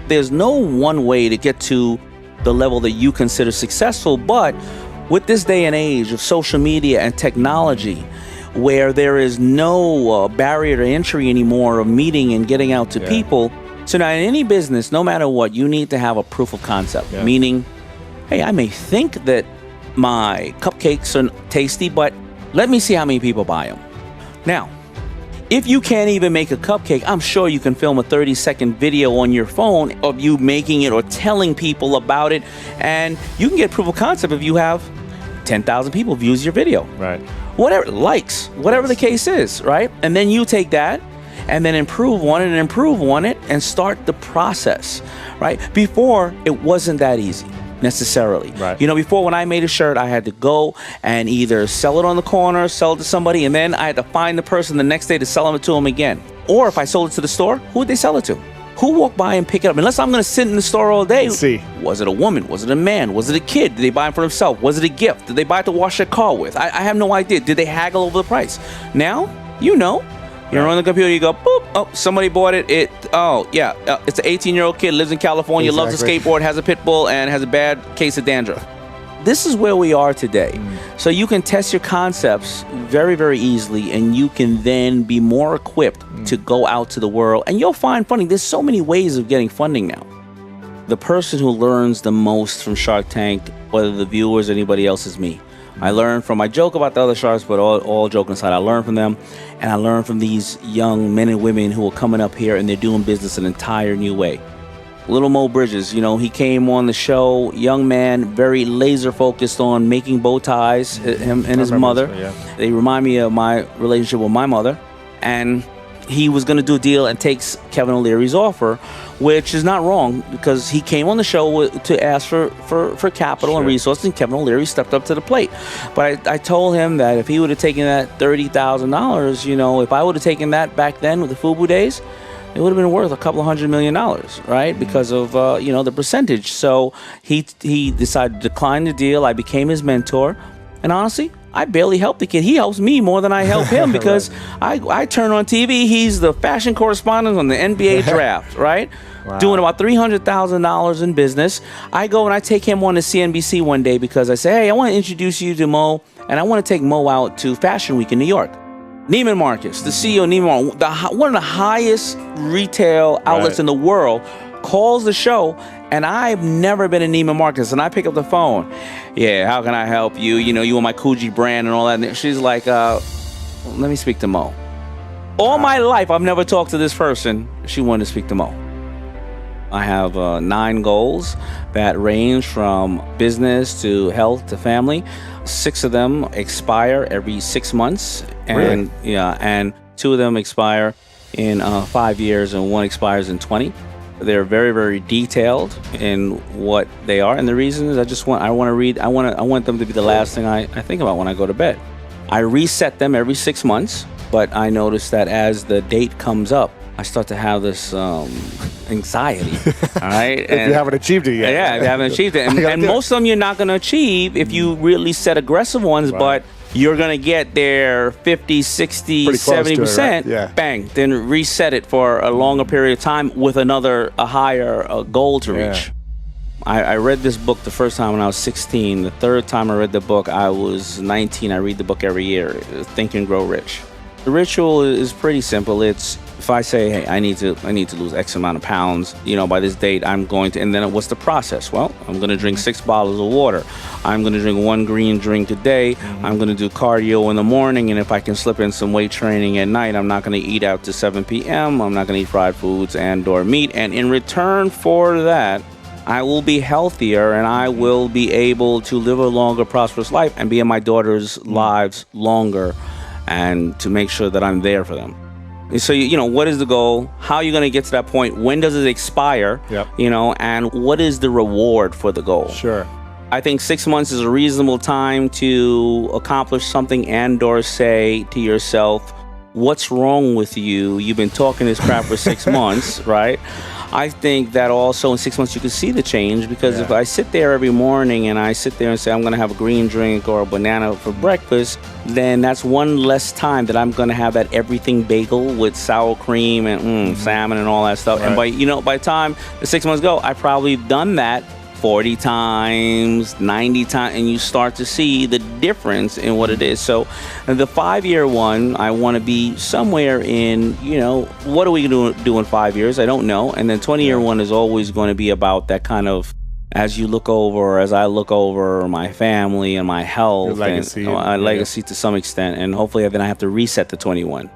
there's no one way to get to the level that you consider successful, but with this day and age of social media and technology, where there is no barrier to entry anymore of meeting and getting out to people. So now in any business, no matter what, you need to have a proof of concept, meaning, hey, I may think that my cupcakes are tasty, but let me see how many people buy them. Now, if you can't even make a cupcake, I'm sure you can film a 30-second video on your phone of you making it or telling people about it, and you can get proof of concept if you have 10,000 people views your video. Right. Whatever, likes, whatever the case is, right? And then you take that and then improve on it and start the process, right? Before, it wasn't that easy necessarily. Right. You know, before when I made a shirt, I had to go and either sell it on the corner, sell it to somebody, and then I had to find the person the next day to sell it to them again. Or if I sold it to the store, who would they sell it to? Who walked by and pick it up? Unless I'm going to sit in the store all day. See. Was it a woman? Was it a man? Was it a kid? Did they buy it for themselves? Was it a gift? Did they buy it to wash their car with? I have no idea. Did they haggle over the price? Now, you know. You're on the computer, you go, boop, oh, somebody bought it. It's an 18-year-old kid, lives in California, loves a skateboard, has a pit bull, and has a bad case of dandruff. This is where we are today. So you can test your concepts very, very easily, and you can then be more equipped to go out to the world. And you'll find funding. There's so many ways of getting funding now. The person who learns the most from Shark Tank, whether the viewers or anybody else, is me. I learn from, I joke about the other sharks, but all joking aside, I learn from them, and I learn from these young men and women who are coming up here and they're doing business an entire new way. Little Mo Bridges, you know, he came on the show, young man, very laser focused on making bow ties, him and his mother. They remind me of my relationship with my mother, and he was going to do a deal and takes Kevin O'Leary's offer, which is not wrong because he came on the show to ask for capital and resources, and Kevin O'Leary stepped up to the plate. But I told him that if he would have taken that $30,000, you know, if I would have taken that back then with the FUBU days, it would have been worth a couple of $100 million, right? Because of, the percentage. So he decided to decline the deal. I became his mentor. And honestly, I barely help the kid. He helps me more than I help him because I turn on TV. He's the fashion correspondent on the NBA draft, right? Wow. Doing about $300,000 in business. I go and I take him on to CNBC one day because I say, hey, I want to introduce you to Mo, and I want to take Mo out to Fashion Week in New York. Neiman Marcus, the CEO of Neiman Marcus, one of the highest retail outlets in the world, calls the show, and I've never been in Neiman Marcus, and I pick up the phone. Yeah, how can I help you? You know, you want my Coogee brand and all that. And she's like, let me speak to Mo. All my life, I've never talked to this person. She wanted to speak to Mo. I have 9 goals that range from business to health to family. 6 of them expire every 6 months. And really? And 2 of them expire in 5 years, and 1 expires in 20. They're very, very detailed in what they are, and the reason is I want them to be the last thing I think about when I go to bed. I reset them every 6 months, but I notice that as the date comes up, I start to have this anxiety. All right, if you haven't achieved it yet. Yeah, if you haven't achieved it, and most of them you're not going to achieve if you really set aggressive ones, but you're going to get there 50, 60, 70%, bang, then reset it for a longer period of time with a higher goal to reach. I read this book the first time when I was 16. The third time I read the book, I was 19. I read the book every year, Think and Grow Rich. The ritual is pretty simple. It's if I say, hey, I need to lose X amount of pounds, by this date, I'm going to, and then what's the process? Well, I'm going to drink 6 bottles of water. I'm going to drink 1 green drink a day. I'm going to do cardio in the morning, and if I can slip in some weight training at night, I'm not going to eat out to 7 p.m. I'm not going to eat fried foods and/or meat. And in return for that, I will be healthier, and I will be able to live a longer, prosperous life and be in my daughter's lives longer, and to make sure that I'm there for them. So, what is the goal? How are you going to get to that point? When does it expire? Yep. And what is the reward for the goal? Sure. I think 6 months is a reasonable time to accomplish something and/or say to yourself, what's wrong with you? You've been talking this crap for 6 months, right? I think that also in 6 months you can see the change, because if I sit there every morning and I sit there and say I'm going to have a green drink or a banana for breakfast, then that's one less time that I'm going to have that everything bagel with sour cream and salmon and all that stuff. And by the time the 6 months go, I probably done that 40 times, 90 times, and you start to see the difference in what it is. So the 5-year one, I want to be somewhere in, what are we going to do in 5 years? I don't know. And then 20-year one is always going to be about that kind of, as you look over, as I look over my family and my health, your legacy, and legacy to some extent. And hopefully then I have to reset the 21.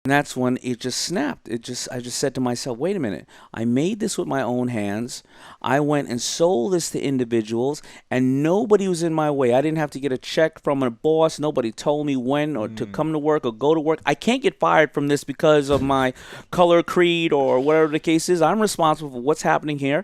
And that's when it just snapped. I just said to myself, wait a minute. I made this with my own hands. I went and sold this to individuals, and nobody was in my way. I didn't have to get a check from a boss. Nobody told me when or to come to work or go to work. I can't get fired from this because of my color, creed, or whatever the case is. I'm responsible for what's happening here.